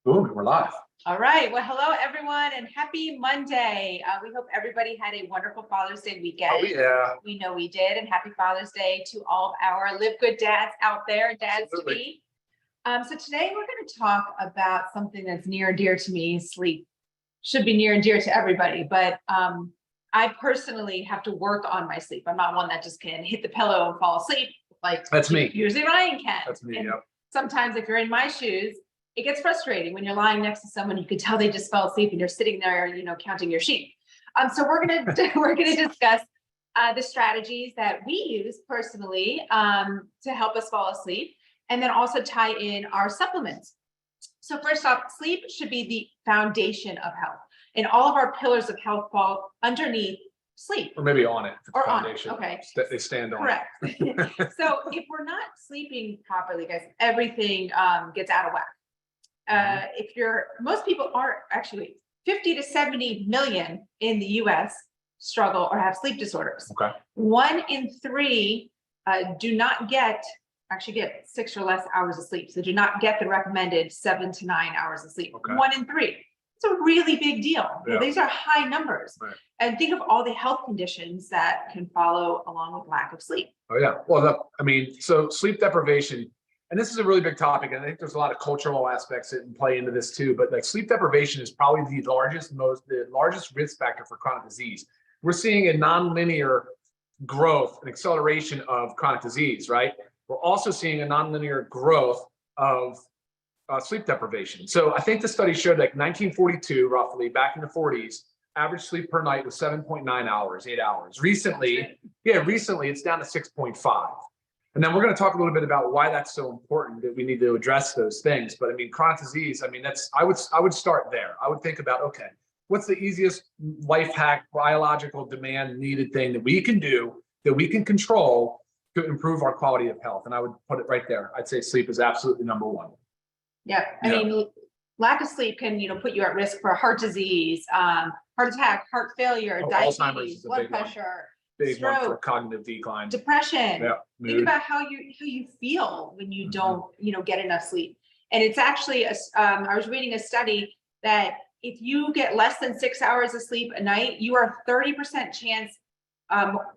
Boom, we're live. All right. Well, hello, everyone, and happy Monday. We hope everybody had a wonderful Father's Day weekend. Oh, yeah. We know we did. And happy Father's Day to all of our LiveGood dads out there, dads to be. So today we're going to talk about something that's near and dear to me, sleep. Should be near and dear to everybody, but I personally have to work on my sleep. I'm not one that just can hit the pillow and fall asleep. Like That's me. Usually Ryan can. That's me, and yep. Sometimes if you're in my shoes, it gets frustrating when you're lying next to someone, you can tell they just fell asleep and you're sitting there, counting your sheep. So we're gonna discuss the strategies that we use personally to help us fall asleep, and then also tie in our supplements. So first off, sleep should be the foundation of health, and all of our pillars of health fall underneath sleep. Or maybe on it. Or foundation. on it. Okay. They stand on Correct. So if we're not sleeping properly, guys, everything gets out of whack. Most people are actually 50 to 70 million in the US struggle or have sleep disorders. Okay. 1 in 3 do not get 6 or less hours of sleep. So do not get the recommended 7 to 9 hours of sleep. Okay. 1 in 3. It's a really big deal. Yeah. These are high numbers. Right. And think of all the health conditions that can follow along with lack of sleep. Oh yeah. Well, so sleep deprivation, and this is a really big topic, and I think there's a lot of cultural aspects that play into this too, but like sleep deprivation is probably the largest risk factor for chronic disease. We're seeing a nonlinear growth and acceleration of chronic disease, right? We're also seeing a nonlinear growth of sleep deprivation. So I think the study showed like 1942, roughly back in the 40s, average sleep per night was 7.9 hours, 8 hours. Recently it's down to 6.5. And then we're going to talk a little bit about why that's so important, that we need to address those things. But chronic disease, I would start there. I would think about, okay, what's the easiest life hack, biological demand needed thing that we can do, that we can control to improve our quality of health? And I would put it right there. I'd say sleep is absolutely number one. Yeah. Lack of sleep can, put you at risk for heart disease, heart attack, heart failure, diabetes, blood pressure, big one for cognitive decline, depression. Yeah, think about how you feel when you don't, get enough sleep. And it's actually, I was reading a study that if you get less than 6 hours of sleep a night, you are 30% chance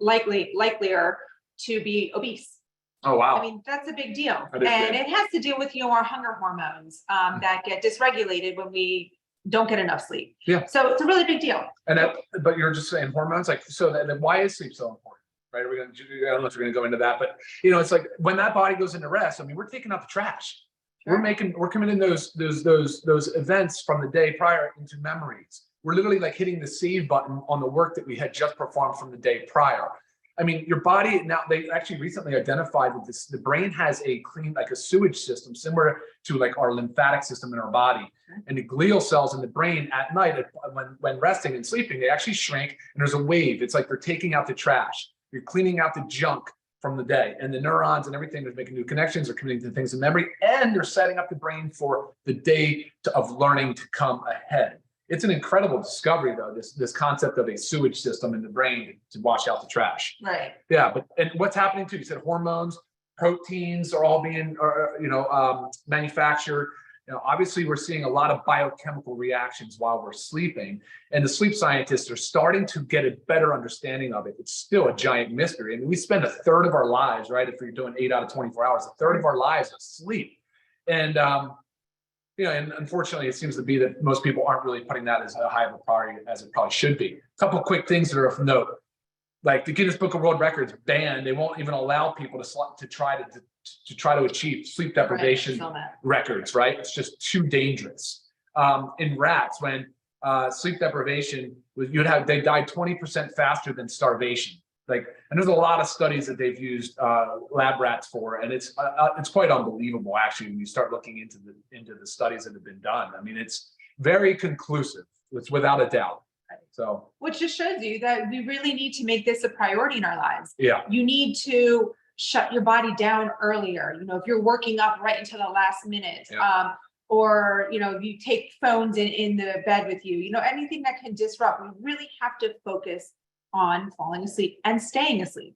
likelier to be obese. Oh, wow. That's a big deal. And it has to do with, our hunger hormones that get dysregulated when we don't get enough sleep. Yeah. So it's a really big deal. But you're just saying hormones, then why is sleep so important, right? I don't know if we're going to go into that, but it's like when that body goes into rest, we're taking out the trash. Sure. We're committing those events from the day prior into memories. We're literally like hitting the save button on the work that we had just performed from the day prior. Your body, now they actually recently identified that the brain has a sewage system similar to like our lymphatic system in our body. And the glial cells in the brain at night, when resting and sleeping, they actually shrink, and there's a wave. It's like they're taking out the trash. You're cleaning out the junk from the day, and the neurons and everything, they're making new connections, they're committing to things in memory, and they're setting up the brain for the day of learning to come ahead. It's an incredible discovery, though, this concept of a sewage system in the brain to wash out the trash. Right. Yeah, and what's happening too? You said hormones, proteins are all being, manufactured. Obviously, we're seeing a lot of biochemical reactions while we're sleeping, and the sleep scientists are starting to get a better understanding of it. It's still a giant mystery. We spend a third of our lives, right? If you're doing 8 out of 24 hours, a third of our lives asleep, and and unfortunately, it seems to be that most people aren't really putting that as high of a priority as it probably should be. A couple of quick things that are of note, like the Guinness Book of World Records banned. They won't even allow people to try to achieve sleep deprivation records. Right? It's just too dangerous. In rats, when sleep deprivation was, they died 20% faster than starvation. And there's a lot of studies that they've used lab rats for, and it's quite unbelievable actually when you start looking into the studies that have been done. It's very conclusive. It's without a doubt. So, which just shows you that we really need to make this a priority in our lives. Yeah. You need to shut your body down earlier. If you're working up right until the last minute, yeah. Or you take phones in the bed with you. Anything that can disrupt. We really have to focus on falling asleep and staying asleep.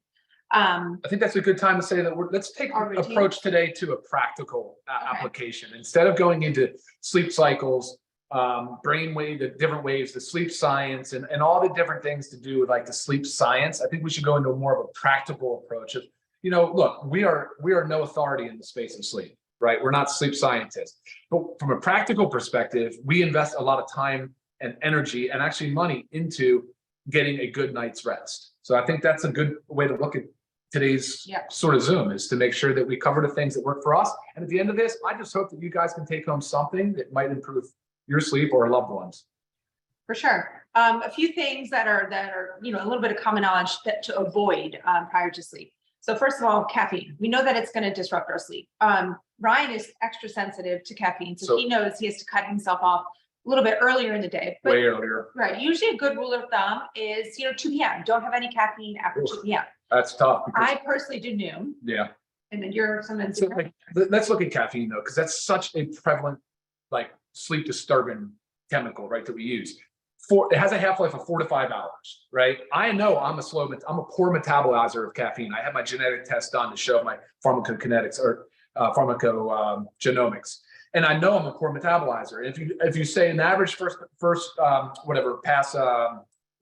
I think that's a good time to say that let's take Our routine. approach today to a practical application. Instead of going into sleep cycles, brainwave, the different waves, the sleep science, and all the different things to do with like the sleep science. I think we should go into more of a practical approach of, look, we are no authority in the space of sleep, right? We're not sleep scientists, but from a practical perspective, we invest a lot of time and energy and actually money into getting a good night's rest. So I think that's a good way to look at today's sort of Zoom, is to make sure that we cover the things that work for us. And at the end of this, I just hope that you guys can take home something that might improve your sleep or loved ones. For sure. A few things that are a little bit of common knowledge to avoid prior to sleep. So first of all, caffeine. We know that it's going to disrupt our sleep. Ryan is extra sensitive to caffeine, so he knows he has to cut himself off a little bit earlier in the day. But, way earlier. Right. Usually a good rule of thumb is 2 p.m. Don't have any caffeine after 2 p.m. That's tough. I personally do noon. Yeah. And then you're sometimes. So let's look at caffeine though, because that's such a prevalent, like, sleep disturbing chemical, right, that we use. It has a half-life of 4 to 5 hours, right? I know I'm a poor metabolizer of caffeine. I had my genetic test done to show my pharmacokinetics or pharmacogenomics. And I know I'm a poor metabolizer. If you say an average pass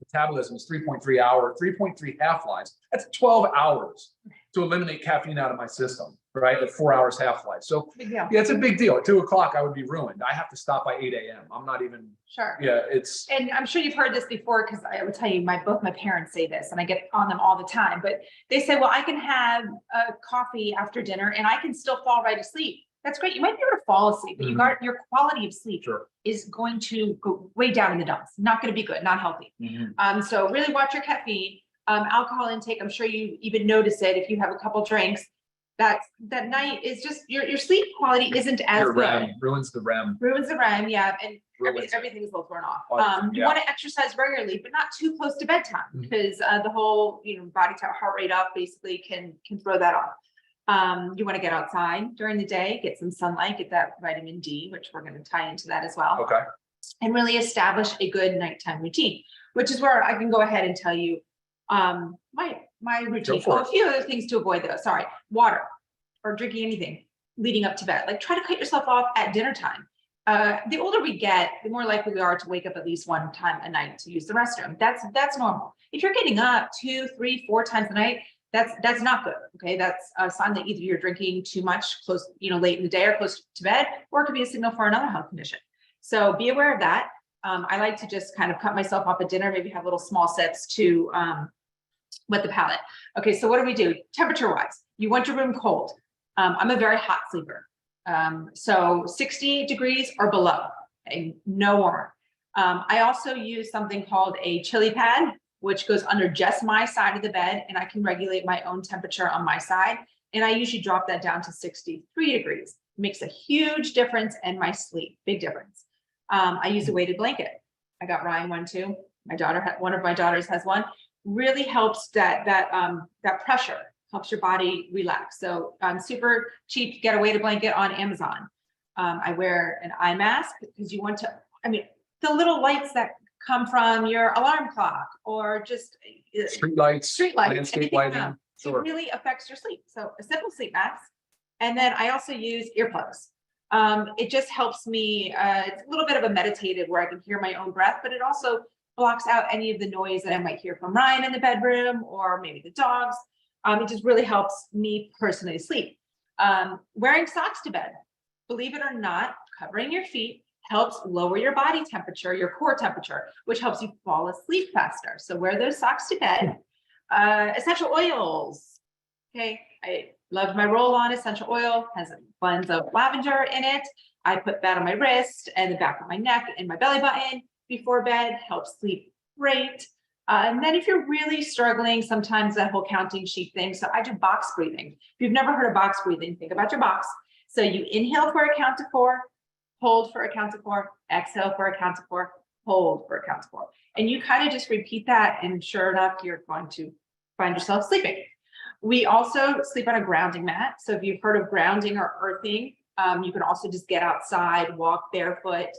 metabolism is 3.3 hours, 3.3 half-lives, that's 12 hours to eliminate caffeine out of my system, right? At 4 hours half-life. So yeah, it's a big deal. At 2 o'clock, I would be ruined. I have to stop by 8 a.m. I'm not even sure. Yeah, and I'm sure you've heard this before, because I would tell you, both my parents say this, and I get on them all the time. But they say, well, I can have a coffee after dinner and I can still fall right asleep. That's great. You might be able to fall asleep, but your quality of sleep is going to go way down in the dumps. Not going to be good, not healthy. So really watch your caffeine, alcohol intake. I'm sure you even notice it if you have a couple drinks. That night is just your sleep quality isn't as good. REM ruins the REM. Ruins the REM, yeah, and everything is a little thrown off. You want to exercise regularly, but not too close to bedtime, because the whole body type, heart rate up basically can throw that off. You want to get outside during the day, get some sunlight, get that vitamin D, which we're going to tie into that as well. Okay. And really establish a good nighttime routine, which is where I can go ahead and tell you my routine. A few other things to avoid though. Sorry, water or drinking anything leading up to bed. Like, try to cut yourself off at dinner time. The older we get, the more likely we are to wake up at least one time a night to use the restroom. That's normal. If you're getting up 2, 3, 4 times a night, that's not good. Okay, that's a sign that either you're drinking too much late in the day or close to bed, or it could be a signal for another health condition. So be aware of that. I like to just kind of cut myself off at dinner, maybe have little small sips to wet the palate. Okay, so what do we do? Temperature wise, you want your room cold. I'm a very hot sleeper. So 60 degrees or below, okay? No warmer. I also use something called a chili pad, which goes under just my side of the bed, and I can regulate my own temperature on my side. And I usually drop that down to 63 degrees. Makes a huge difference in my sleep, big difference. I use a weighted blanket. I got Ryan one too. One of my daughters has one. Really helps that pressure, helps your body relax. So super cheap, get a weighted blanket on Amazon. I wear an eye mask because you want to, the little lights that come from your alarm clock or just street lights, landscape lighting. It really affects your sleep. So a simple sleep mask. And then I also use earplugs. It just helps me, it's a little bit of a meditative where I can hear my own breath, but it also blocks out any of the noise that I might hear from Ryan in the bedroom or maybe the dogs. It just really helps me personally sleep. Wearing socks to bed, believe it or not, covering your feet helps lower your body temperature, your core temperature, which helps you fall asleep faster. So wear those socks to bed. Essential oils. Okay, I love my roll-on essential oil, has a blend of lavender in it. I put that on my wrist and the back of my neck and my belly button before bed, helps sleep great. And then if you're really struggling, sometimes that whole counting sheep thing. So I do box breathing. If you've never heard of box breathing, think about your box. So you inhale for a count of 4, hold for a count of 4, exhale for a count of 4, hold for a count of 4. And you kind of just repeat that, and sure enough, you're going to find yourself sleeping. We also sleep on a grounding mat. So if you've heard of grounding or earthing, you can also just get outside, walk barefoot.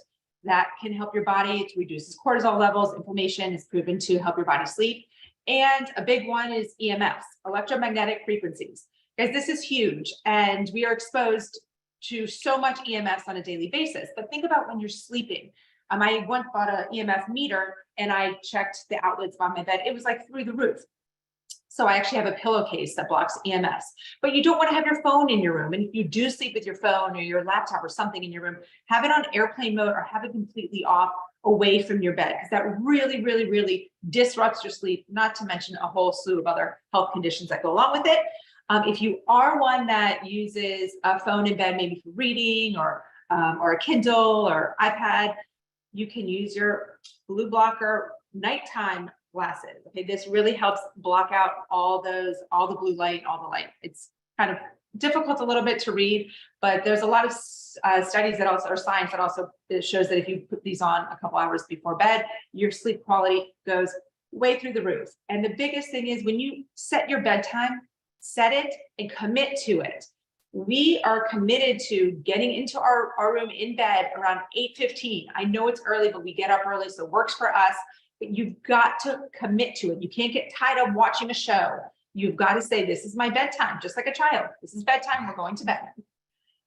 That can help your body. It reduces cortisol levels. Inflammation is proven to help your body sleep. And a big one is EMFs, electromagnetic frequencies. Guys, this is huge, and we are exposed to so much EMFs on a daily basis. But think about when you're sleeping. I once bought an EMF meter and I checked the outlets on my bed. It was like through the roof. So I actually have a pillowcase that blocks EMFs, but you don't want to have your phone in your room. And if you do sleep with your phone or your laptop or something in your room, have it on airplane mode or have it completely off away from your bed, because that really, really, really disrupts your sleep, not to mention a whole slew of other health conditions that go along with it. If you are one that uses a phone in bed, maybe for reading or a Kindle or iPad, you can use your blue blocker nighttime glasses. Okay, this really helps block out all the blue light, all the light. It's kind of difficult a little bit to read, but there's a lot of studies that also, or science that also shows that if you put these on a couple hours before bed, your sleep quality goes way through the roof. And the biggest thing is when you set your bedtime, set it and commit to it. We are committed to getting into our room in bed around 8:15. I know it's early, but we get up early, so it works for us. But you've got to commit to it. You can't get tied up watching a show. You've got to say, this is my bedtime, just like a child. This is bedtime, we're going to bed.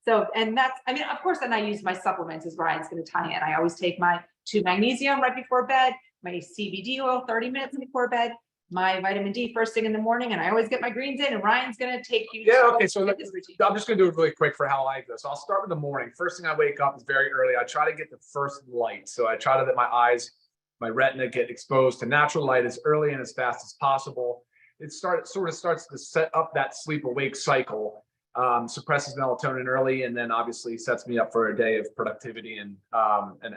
So, and that's, I mean, of course, then I use my supplements, as Ryan's going to tie in. I always take my 2 magnesium right before bed, my CBD oil 30 minutes before bed, my vitamin D first thing in the morning, and I always get my greens in, and Ryan's going to take you. Yeah, okay, so I'm just going to do it really quick for how I go. So I'll start with the morning. First thing I wake up is very early. I try to get the first light. So I try to let my eyes, my retina get exposed to natural light as early and as fast as possible. It sort of starts to set up that sleep awake cycle, suppresses melatonin early, and then obviously sets me up for a day of productivity and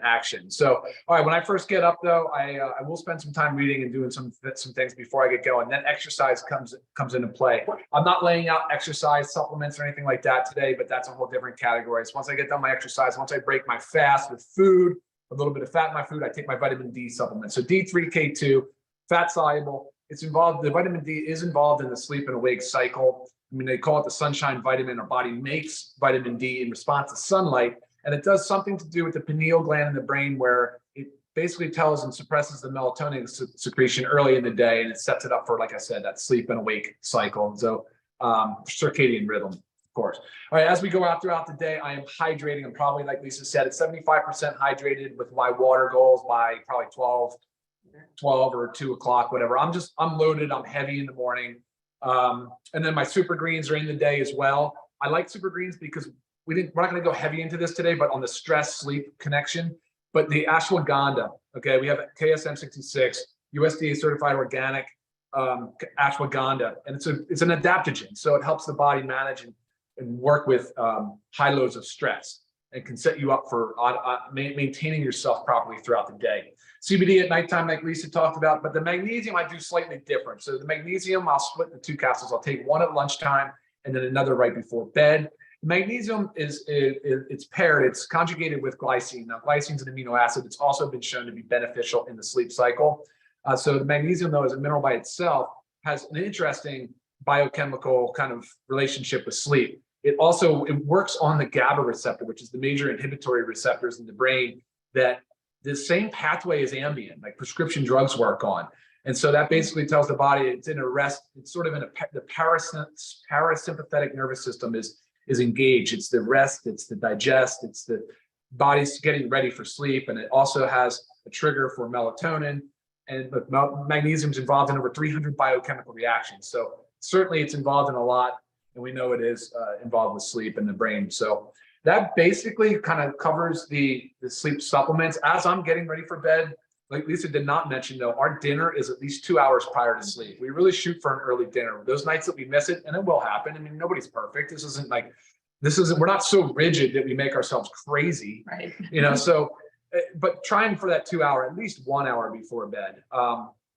action. So, all right, when I first get up though, I will spend some time reading and doing some things before I get going. Then exercise comes into play. I'm not laying out exercise supplements or anything like that today, but that's a whole different category. So once I get done my exercise, once I break my fast with food, a little bit of fat in my food, I take my vitamin D supplement. So D3K2, fat soluble. It's involved, the vitamin D is involved in the sleep and awake cycle. I mean, they call it the sunshine vitamin. Our body makes vitamin D in response to sunlight, and it does something to do with the pineal gland in the brain, where it basically tells and suppresses the melatonin secretion early in the day, and it sets it up for, like I said, that sleep and awake cycle. So circadian rhythm, of course. All right, as we go out throughout the day, I am hydrating. I'm probably, like Lisa said, at 75% hydrated with my water goals by probably 12 or 2 o'clock, whatever. I'm loaded, I'm heavy in the morning. And then my super greens are in the day as well. I like super greens because we're not going to go heavy into this today, but on the stress sleep connection, but the ashwagandha, okay, we have KSM 66, USDA certified organic ashwagandha, and it's an adaptogen. So it helps the body manage and work with high loads of stress, and can set you up for maintaining yourself properly throughout the day. CBD at nighttime, like Lisa talked about, but the magnesium I do slightly different. So the magnesium, I'll split the 2 capsules. I'll take one at lunchtime and then another right before bed. Magnesium it's paired, it's conjugated with glycine. Now, glycine is an amino acid. It's also been shown to be beneficial in the sleep cycle. So the magnesium, though, as a mineral by itself, has an interesting biochemical kind of relationship with sleep. It works on the GABA receptor, which is the major inhibitory receptors in the brain that the same pathway as Ambien, like prescription drugs, work on. And so that basically tells the body it's in a rest. It's sort of in the parasympathetic nervous system is engaged. It's the rest, it's the digest, it's the body's getting ready for sleep. And it also has a trigger for melatonin. And magnesium is involved in over 300 biochemical reactions. So certainly it's involved in a lot. And we know it is involved with sleep and the brain. So that basically kind of covers the sleep supplements. As I'm getting ready for bed, like Lisa did not mention, though, our dinner is at least 2 hours prior to sleep. We really shoot for an early dinner. Those nights that we miss it, and it will happen. I mean, nobody's perfect. We're not so rigid that we make ourselves crazy, right? So, but trying for that 2 hour, at least 1 hour before bed.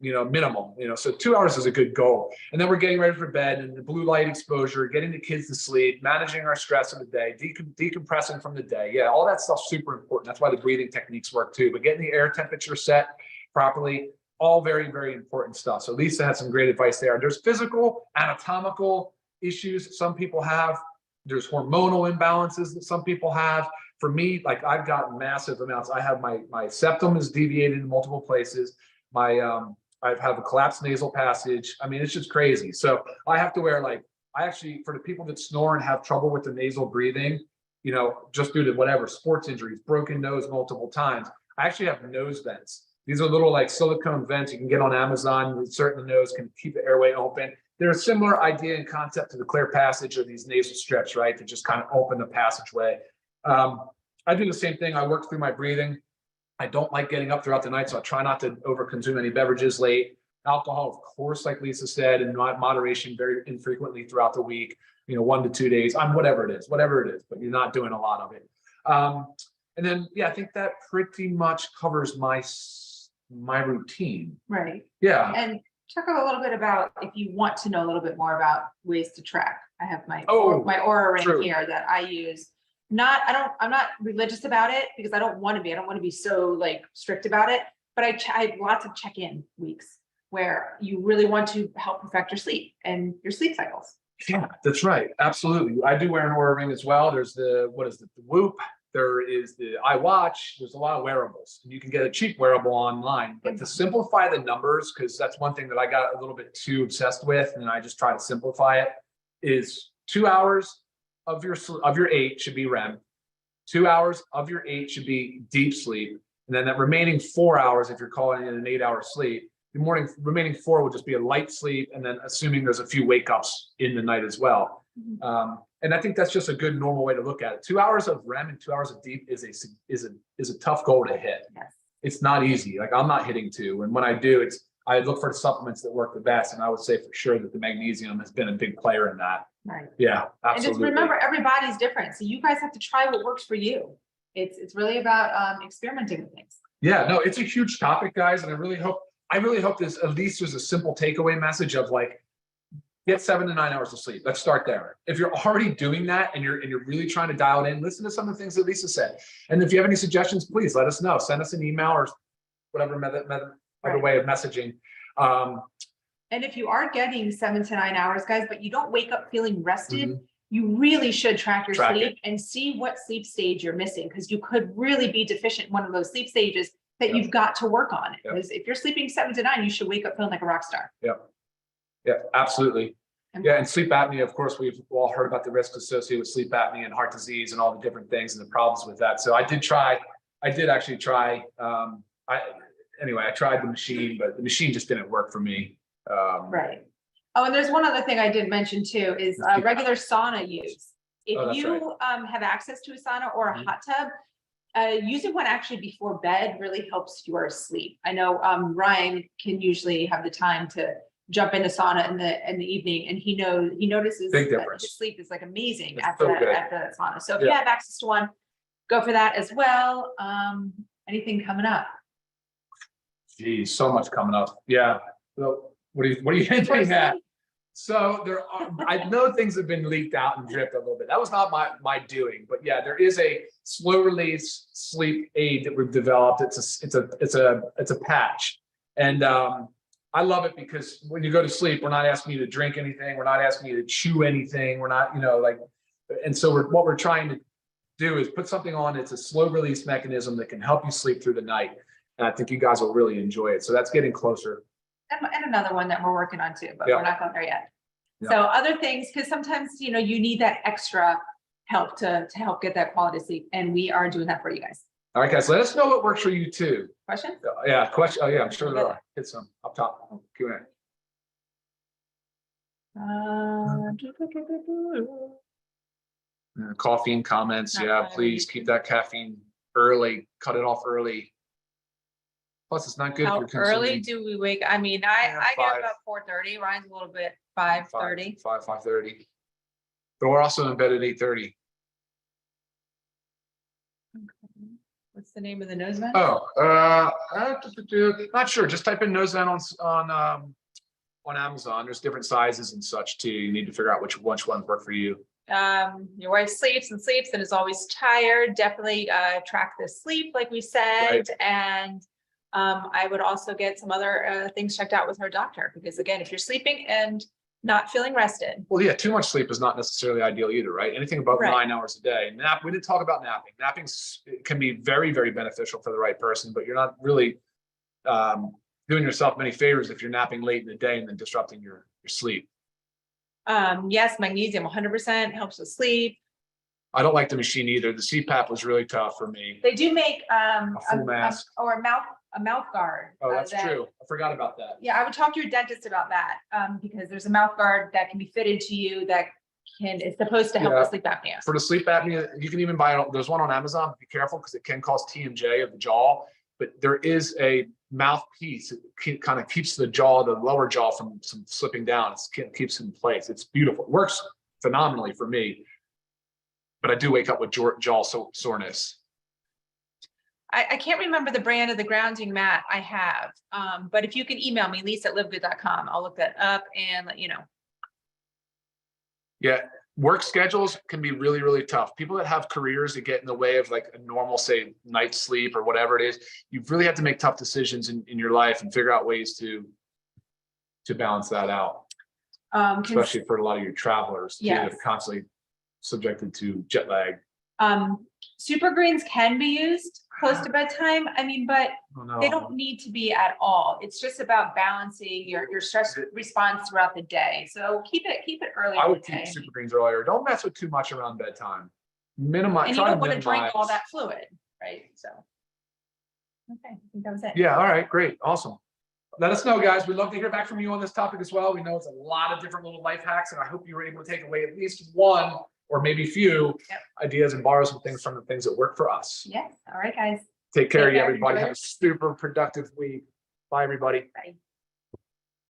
Minimum, so 2 hours is a good goal. And then we're getting ready for bed, and the blue light exposure, getting the kids to sleep, managing our stress of the day, decompressing from the day. Yeah, all that stuff's super important. That's why the breathing techniques work too. But getting the air temperature set properly, all very, very important stuff. So Lisa had some great advice there. There's physical, anatomical issues some people have. There's hormonal imbalances that some people have. For me, like, I've got massive amounts. I have my septum is deviated in multiple places. I have a collapsed nasal passage. I mean, it's just crazy. So I have to wear like, I actually, for the people that snore and have trouble with the nasal breathing, you know, just due to whatever, sports injuries, broken nose multiple times, I actually have nose vents. These are little like silicone vents you can get on Amazon. Insert in the nose, can keep the airway open. They're a similar idea and concept to the clear passage or these nasal strips, right? To just kind of open the passageway. I do the same thing. I work through my breathing. I don't like getting up throughout the night, so I try not to overconsume any beverages late. Alcohol, of course, like Lisa said, in moderation, very infrequently throughout the week, you know, 1 to 2 days, whatever it is, but you're not doing a lot of it. And then, yeah, I think that pretty much covers my routine. Right. Yeah. And talk a little bit about, if you want to know a little bit more about ways to track. I have my Aura ring true. here that I use. I'm not religious about it because I don't want to be. I don't want to be so like strict about it. But I have lots of check-in weeks where you really want to help perfect your sleep and your sleep cycles. Yeah, that's right. Absolutely. I do wear an Aura ring as well. There's the Whoop. There is the iWatch. There's a lot of wearables, and you can get a cheap wearable online. But to simplify the numbers, because that's one thing that I got a little bit too obsessed with, and I just try to simplify it, is 2 hours of your 8 should be REM. 2 hours of your 8 should be deep sleep, and then that remaining 4 hours, if you're calling it an 8-hour sleep, the remaining 4 will just be a light sleep, and then assuming there's a few wake ups in the night as well. And I think that's just a good normal way to look at it. 2 hours of REM and 2 hours of deep is a tough goal to hit. Yes. It's not easy. Like I'm not hitting 2, and when I do, I look for the supplements that work the best, and I would say for sure that the magnesium has been a big player in that. Right. Yeah, absolutely. And just remember, everybody's different, so you guys have to try what works for you. It's really about experimenting with things. Yeah, no, it's a huge topic, guys, and I really hope this at least there's a simple takeaway message of like, get 7 to 9 hours of sleep. Let's start there. If you're already doing that and you're really trying to dial it in, listen to some of the things that Lisa said. And if you have any suggestions, please let us know. Send us an email or whatever other way of messaging. And if you are getting 7 to 9 hours, guys, but you don't wake up feeling rested, you really should track your sleep and see what sleep stage you're missing, because you could really be deficient in one of those sleep stages that you've got to work on. Because if you're sleeping 7 to 9, you should wake up feeling like a rock star. Yeah, absolutely. Yeah, and sleep apnea, of course, we've all heard about the risks associated with sleep apnea and heart disease and all the different things and the problems with that. So I did actually try, I tried the machine, but the machine just didn't work for me. Right. Oh, and there's one other thing I did mention too, is regular sauna use. If you have access to a sauna or a hot tub, using one actually before bed really helps your sleep. I know Ryan can usually have the time to jump in the sauna in the evening, and he notices Big that difference. his sleep is like amazing It's at so the good. sauna. So if you have access to one, go for that as well. Anything coming up? Geez, so much coming up. Yeah. So what are you hinting at? So I know things have been leaked out and dripped a little bit. That was not my doing, but yeah, there is a slow release sleep aid that we've developed. It's a patch, and I love it because when you go to sleep, we're not asking you to drink anything, we're not asking you to chew anything, we're not, and so what we're trying to do is put something on. It's a slow release mechanism that can help you sleep through the night, and I think you guys will really enjoy it. So that's getting closer. And another one that we're working on too, but we're not going there yet. So other things, because sometimes, you need that extra help to help get that quality sleep. And we are doing that for you guys. All right, guys, let us know what works for you too. Questions? Yeah, question. Oh yeah, I'm sure there are. Hit some up top. Q&A. Caffeine comments. Yeah, please keep that caffeine early. Cut it off early. Plus, it's not good. How early do we wake? I mean, I get about 4:30. Ryan's a little bit 5:30. 5:30. But we're also in bed at 8:30. Okay. What's the name of the nose vent? Oh, not sure. Just type in nose vent on Amazon. There's different sizes and such too. You need to figure out which ones work for you. Your wife sleeps and is always tired. Definitely track the sleep, like we said, Right. And I would also get some other things checked out with her doctor, because again, if you're sleeping and not feeling rested. Well, yeah, too much sleep is not necessarily ideal either, right? Anything above 9 hours a day. We didn't talk about napping. Napping can be very, very beneficial for the right person, but you're not really, doing yourself many favors if you're napping late in the day and then disrupting your sleep. Yes, magnesium 100% helps with sleep. I don't like the machine either. The CPAP was really tough for me. They do make A full mask. or a mouth guard. Oh, that's true. I forgot about that. Yeah, I would talk to your dentist about that, because there's a mouth guard that can be fitted to you that is supposed to help with sleep apnea. For the sleep apnea, you can even buy it. There's one on Amazon. Be careful because it can cause TMJ of the jaw. But there is a mouthpiece. It kind of keeps the jaw, the lower jaw, from slipping down. It keeps it in place. It's beautiful. It works phenomenally for me. But I do wake up with jaw soreness. I can't remember the brand of the grounding mat I have. But if you can email me, lisa@livegood.com, I'll look that up and let you know. Yeah, work schedules can be really, really tough. People that have careers that get in the way of like a normal, say, night's sleep or whatever it is, you really have to make tough decisions in your life and figure out ways to balance that out. Especially for a lot of your travelers too, that are constantly subjected to jet lag. Super greens can be used close to bedtime. I mean, but they don't need to be at all. It's just about balancing your stress response throughout the day. So keep it early. I would keep super greens earlier. Don't mess with too much around bedtime. Minimize. And you don't want to drink all that fluid, right? So, okay, I think that was it. Yeah. All right. Great. Awesome. Let us know, guys. We'd love to hear back from you on this topic as well. We know it's a lot of different little life hacks, and I hope you were able to take away at least one or maybe few ideas and borrow some things from the things that work for us. Yes. All right, guys. Take care, everybody. Have a super productive week. Bye, everybody. Bye.